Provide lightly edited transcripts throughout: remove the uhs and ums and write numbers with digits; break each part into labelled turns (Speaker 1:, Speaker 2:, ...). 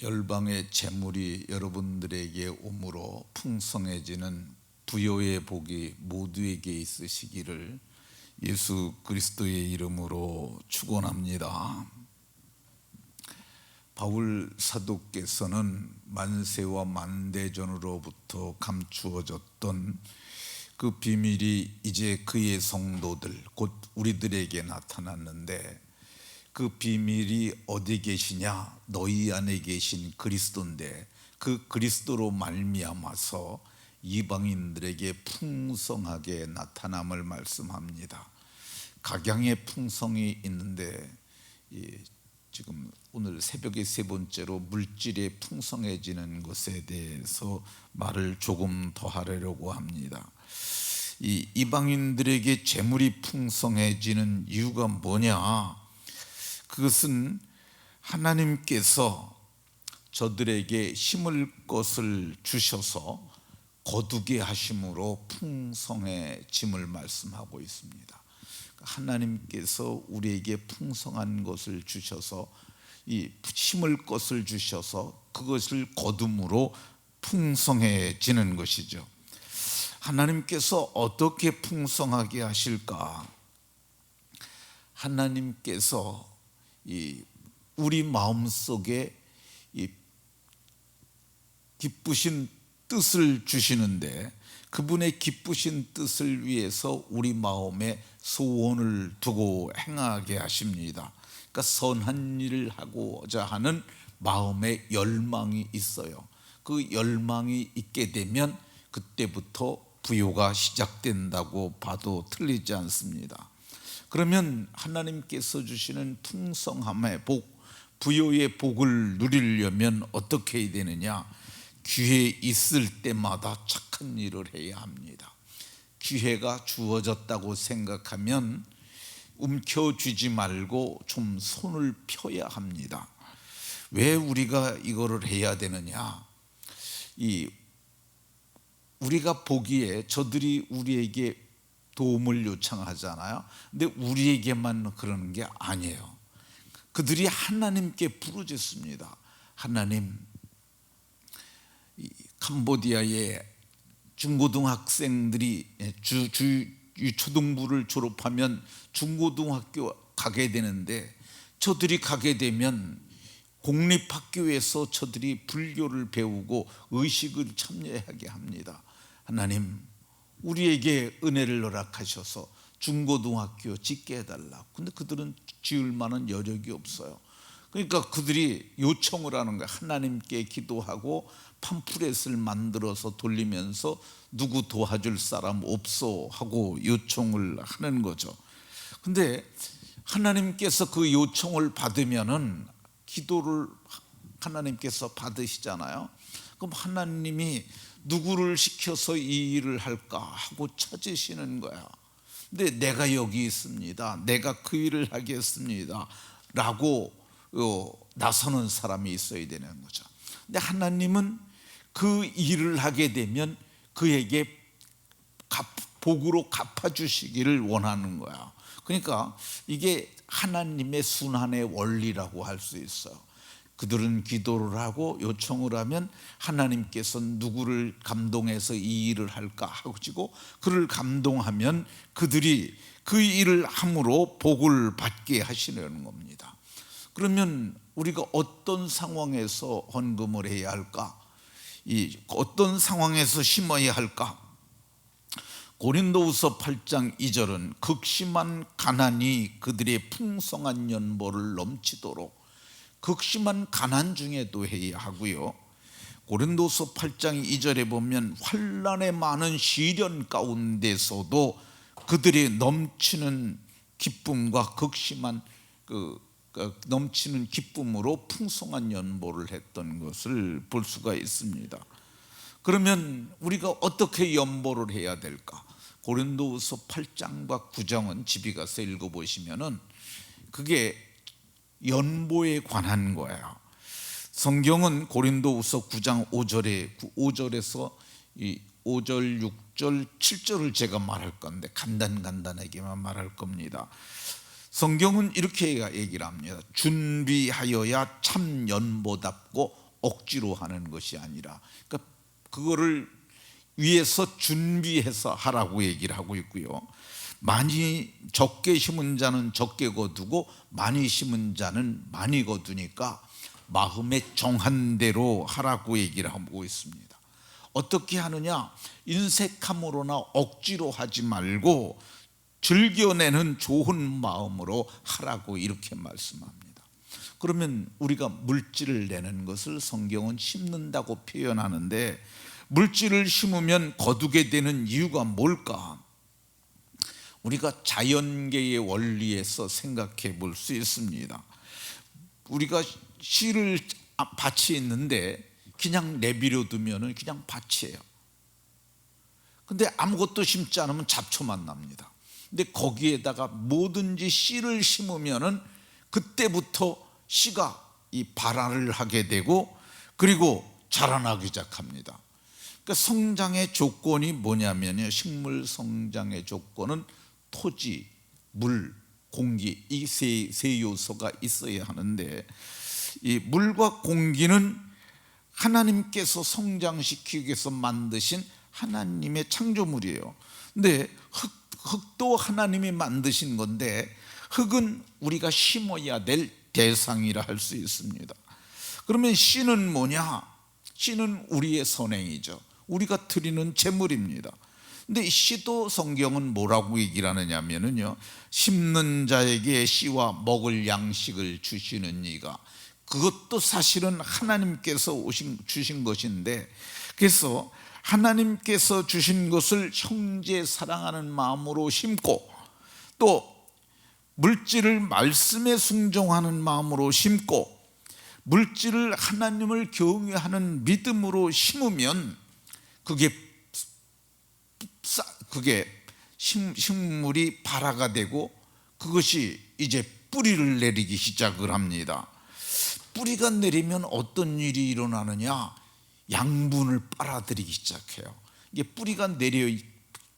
Speaker 1: 열방의 재물이 여러분들에게 오므로 풍성해지는 부요의 복이 모두에게 있으시기를 예수 그리스도의 이름으로 축원합니다. 바울 사도께서는 만세와 만대전으로부터 감추어졌던 그 비밀이 이제 그의 성도들 곧 우리들에게 나타났는데, 그 비밀이 어디 계시냐? 너희 안에 계신 그리스도인데, 그 그리스도로 말미암아서 이방인들에게 풍성하게 나타남을 말씀합니다. 각양의 풍성이 있는데, 지금 오늘 새벽에 세 번째로 물질이 풍성해지는 것에 대해서 말을 조금 더 하려고 합니다. 이 이방인들에게 재물이 풍성해지는 이유가 뭐냐? 그것은 하나님께서 저들에게 심을 것을 주셔서 거두게 하심으로 풍성해짐을 말씀하고 있습니다. 하나님께서 우리에게 풍성한 것을 주셔서, 이 심을 것을 주셔서 그것을 거둠으로 풍성해지는 것이죠. 하나님께서 어떻게 풍성하게 하실까? 하나님께서 우리 마음속에 기쁘신 뜻을 주시는데, 그분의 기쁘신 뜻을 위해서 우리 마음에 소원을 두고 행하게 하십니다. 그러니까 선한 일을 하고자 하는 마음의 열망이 있어요. 그 열망이 있게 되면 그때부터 부요가 시작된다고 봐도 틀리지 않습니다. 그러면 하나님께서 주시는 풍성함의 복, 부요의 복을 누리려면 어떻게 해야 되느냐? 기회 있을 때마다 착한 일을 해야 합니다. 기회가 주어졌다고 생각하면 움켜쥐지 말고 좀 손을 펴야 합니다. 왜 우리가 이거를 해야 되느냐? 우리가 보기에 저들이 우리에게 도움을 요청하잖아요. 근데 우리에게만 그러는 게 아니에요. 그들이 하나님께 부르짖습니다. 하나님, 캄보디아의 중고등학생들이 초등부를 졸업하면 중고등학교 가게 되는데, 저들이 가게 되면 공립학교에서 저들이 불교를 배우고 의식을 참여하게 합니다. 하나님, 우리에게 은혜를 허락하셔서 중고등학교 짓게 해달라. 근데 그들은 지을 만한 여력이 없어요. 그러니까 그들이 요청을 하는 거예요. 하나님께 기도하고 팜프렛을 만들어서 돌리면서 누구 도와줄 사람 없어 하고 요청을 하는 거죠. 근데 하나님께서 그 요청을 받으면은 기도를 하나님께서 받으시잖아요. 그럼 하나님이 누구를 시켜서 이 일을 할까 하고 찾으시는 거야. 근데 내가 여기 있습니다, 내가 그 일을 하겠습니다 라고 나서는 사람이 있어야 되는 거죠. 근데 하나님은 그 일을 하게 되면 그에게 복으로 갚아주시기를 원하는 거야. 그러니까 이게 하나님의 순환의 원리라고 할 수 있어요. 그들은 기도를 하고 요청을 하면 하나님께서 누구를 감동해서 이 일을 할까 하고 그를 감동하면 그들이 그 일을 함으로 복을 받게 하시려는 겁니다. 그러면 우리가 어떤 상황에서 헌금을 해야 할까? 어떤 상황에서 심어야 할까? 고린도후서 8장 2절은 극심한 가난이 그들의 풍성한 연보를 넘치도록, 극심한 가난 중에도 해야 하고요. 고린도서 8장 2절에 보면 환난의 많은 시련 가운데서도 그들의 넘치는 기쁨과 극심한 넘치는 기쁨으로 풍성한 연보를 했던 것을 볼 수가 있습니다. 그러면 우리가 어떻게 연보를 해야 될까? 고린도후서 8장과 9장은 집에 가서 읽어보시면은 그게 연보에 관한 거예요. 성경은 고린도후서 9장 5절에서 5절, 6절, 7절을 제가 말할 건데 간단하게만 말할 겁니다. 성경은 이렇게 얘기를 합니다. 준비하여야 참 연보답고 억지로 하는 것이 아니라, 그러니까 그거를 위해서 준비해서 하라고 얘기를 하고 있고요. 많이 적게 심은 자는 적게 거두고 많이 심은 자는 많이 거두니까 마음에 정한 대로 하라고 얘기를 하고 있습니다. 어떻게 하느냐? 인색함으로나 억지로 하지 말고 즐겨내는 좋은 마음으로 하라고 이렇게 말씀합니다. 그러면 우리가 물질을 내는 것을 성경은 심는다고 표현하는데, 물질을 심으면 거두게 되는 이유가 뭘까? 우리가 자연계의 원리에서 생각해 볼 수 있습니다. 우리가 씨를 밭이 있는데 그냥 내버려 두면 그냥 밭이에요. 근데 아무것도 심지 않으면 잡초만 납니다. 근데 거기에다가 뭐든지 씨를 심으면 그때부터 씨가 이 발화를 하게 되고 그리고 자라나기 시작합니다. 그러니까 성장의 조건이 뭐냐면요, 식물 성장의 조건은 토지, 물, 공기, 이 세 요소가 있어야 하는데, 이 물과 공기는 하나님께서 성장시키기 위해서 만드신 하나님의 창조물이에요. 근데 흙도 하나님이 만드신 건데, 흙은 우리가 심어야 될 대상이라 할 수 있습니다. 그러면 씨는 뭐냐? 씨는 우리의 선행이죠. 우리가 드리는 제물입니다. 근데 이 씨도 성경은 뭐라고 얘기를 하느냐면요, 심는 자에게 씨와 먹을 양식을 주시는 이가, 그것도 사실은 하나님께서 주신 것인데, 그래서 하나님께서 주신 것을 형제 사랑하는 마음으로 심고, 또 물질을 말씀에 순종하는 마음으로 심고, 물질을 하나님을 경외하는 믿음으로 심으면 그게 식물이 발화가 되고 그것이 이제 뿌리를 내리기 시작을 합니다. 뿌리가 내리면 어떤 일이 일어나느냐? 양분을 빨아들이기 시작해요. 이게 뿌리가 내려,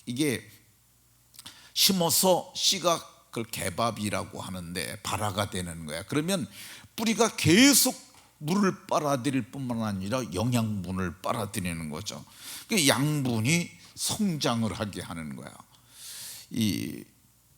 Speaker 1: 이게 심어서 씨가 그걸 개밥이라고 하는데 발화가 되는 거야. 그러면 뿌리가 계속 물을 빨아들일 뿐만 아니라 영양분을 빨아들이는 거죠. 그 양분이 성장을 하게 하는 거야. 이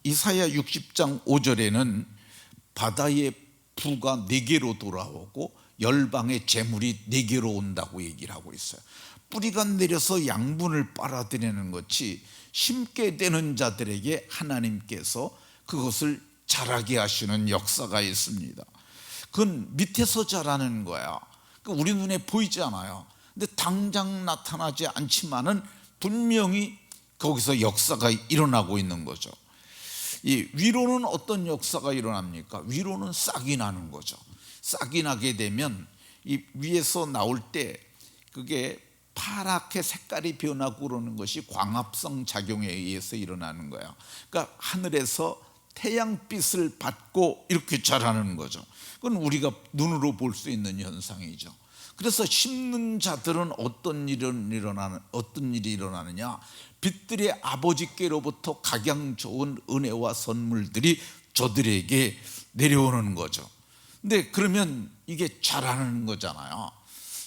Speaker 1: 이사야 60장 5절에는 바다의 부가 네개로 돌아오고 열방의 재물이 네개로 온다고 얘기를 하고 있어요. 뿌리가 내려서 양분을 빨아들이는 것이 심게 되는 자들에게 하나님께서 그것을 자라게 하시는 역사가 있습니다. 그건 밑에서 자라는 거야. 우리 눈에 보이지 않아요. 근데 당장 나타나지 않지만은 분명히 거기서 역사가 일어나고 있는 거죠. 이 위로는 어떤 역사가 일어납니까? 위로는 싹이 나는 거죠. 싹이 나게 되면 이 위에서 나올 때 그게 파랗게 색깔이 변하고 그러는 것이 광합성 작용에 의해서 일어나는 거예요. 그러니까 하늘에서 태양빛을 받고 이렇게 자라는 거죠. 그건 우리가 눈으로 볼 수 있는 현상이죠. 그래서 심는 자들은 어떤 일이 일어나느냐? 빛들의 아버지께로부터 각양 좋은 은혜와 선물들이 저들에게 내려오는 거죠. 근데 그러면 이게 자라는 거잖아요.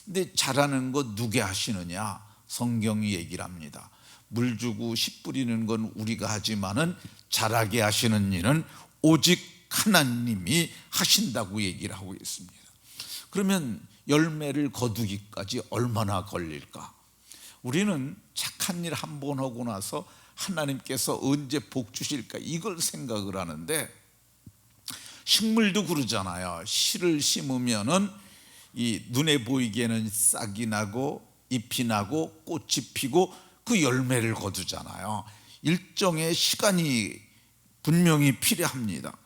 Speaker 1: 근데 자라는 거 누가 하시느냐? 성경이 얘기를 합니다. 물 주고 씨 뿌리는 건 우리가 하지만은 자라게 하시는 일은 오직 하나님이 하신다고 얘기를 하고 있습니다. 그러면 열매를 거두기까지 얼마나 걸릴까? 우리는 착한 일 한 번 하고 나서 하나님께서 언제 복 주실까 이걸 생각을 하는데, 식물도 그러잖아요. 씨를 심으면은 이 눈에 보이기에는 싹이 나고 잎이 나고 꽃이 피고 그 열매를 거두잖아요. 일정의 시간이 분명히 필요합니다.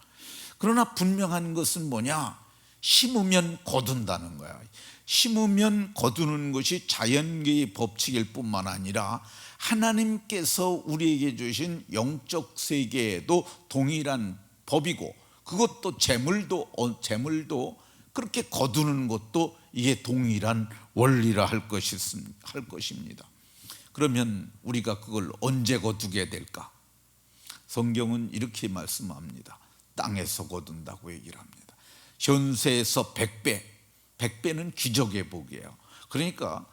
Speaker 1: 그러나 분명한 것은 뭐냐? 심으면 거둔다는 거야. 심으면 거두는 것이 자연계의 법칙일 뿐만 아니라 하나님께서 우리에게 주신 영적 세계에도 동일한 법이고, 그것도 재물도 그렇게 거두는 것도 이게 동일한 원리라 할 것입니다. 그러면 우리가 그걸 언제 거두게 될까? 성경은 이렇게 말씀합니다. 땅에서 거둔다고 얘기를 합니다. 현세에서 100배, 100배는 기적의 복이에요. 그러니까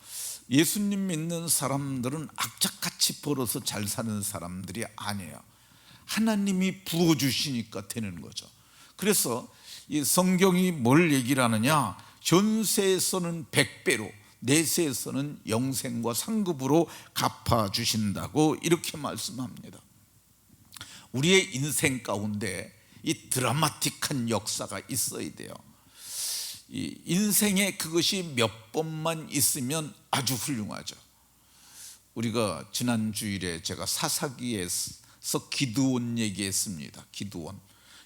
Speaker 1: 예수님 믿는 사람들은 악착같이 벌어서 잘 사는 사람들이 아니에요. 하나님이 부어주시니까 되는 거죠. 그래서 이 성경이 뭘 얘기를 하느냐, 현세에서는 100배로, 내세에서는 영생과 상급으로 갚아주신다고 이렇게 말씀합니다. 우리의 인생 가운데 이 드라마틱한 역사가 있어야 돼요. 이 인생에 그것이 몇 번만 있으면 아주 훌륭하죠. 우리가 지난 주일에 제가 사사기에서 기드온 얘기했습니다.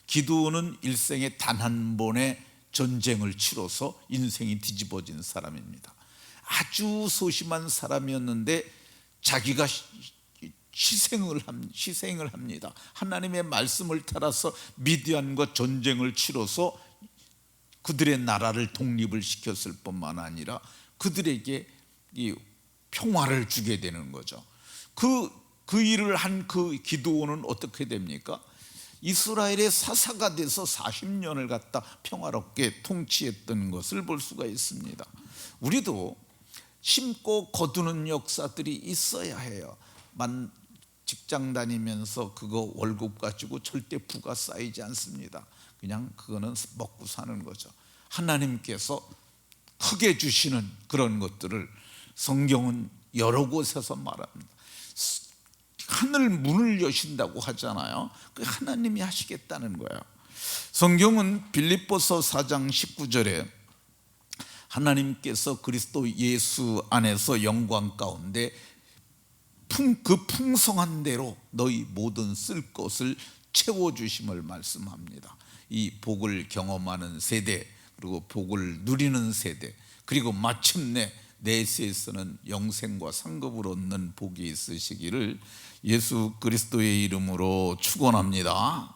Speaker 1: 기드온은 일생에 단 한 번의 전쟁을 치러서 인생이 뒤집어진 사람입니다. 아주 소심한 사람이었는데 자기가 희생을 합니다. 하나님의 말씀을 따라서 미디안과 전쟁을 치러서 그들의 나라를 독립을 시켰을 뿐만 아니라 그들에게 이 평화를 주게 되는 거죠. 그 일을 한 그 기드온은 어떻게 됩니까? 이스라엘의 사사가 돼서 40년을 갖다 평화롭게 통치했던 것을 볼 수가 있습니다. 우리도 심고 거두는 역사들이 있어야 해요. 직장 다니면서 그거 월급 가지고 절대 부가 쌓이지 않습니다. 그냥 그거는 먹고 사는 거죠. 하나님께서 크게 주시는 그런 것들을 성경은 여러 곳에서 말합니다. 하늘 문을 여신다고 하잖아요. 그 하나님이 하시겠다는 거예요. 성경은 빌립보서 4장 19절에 하나님께서 그리스도 예수 안에서 영광 가운데 그 풍성한 대로 너희 모든 쓸 것을 채워주심을 말씀합니다. 이 복을 경험하는 세대, 그리고 복을 누리는 세대, 그리고 마침내 내세에서는 영생과 상급을 얻는 복이 있으시기를 예수 그리스도의 이름으로 축원합니다.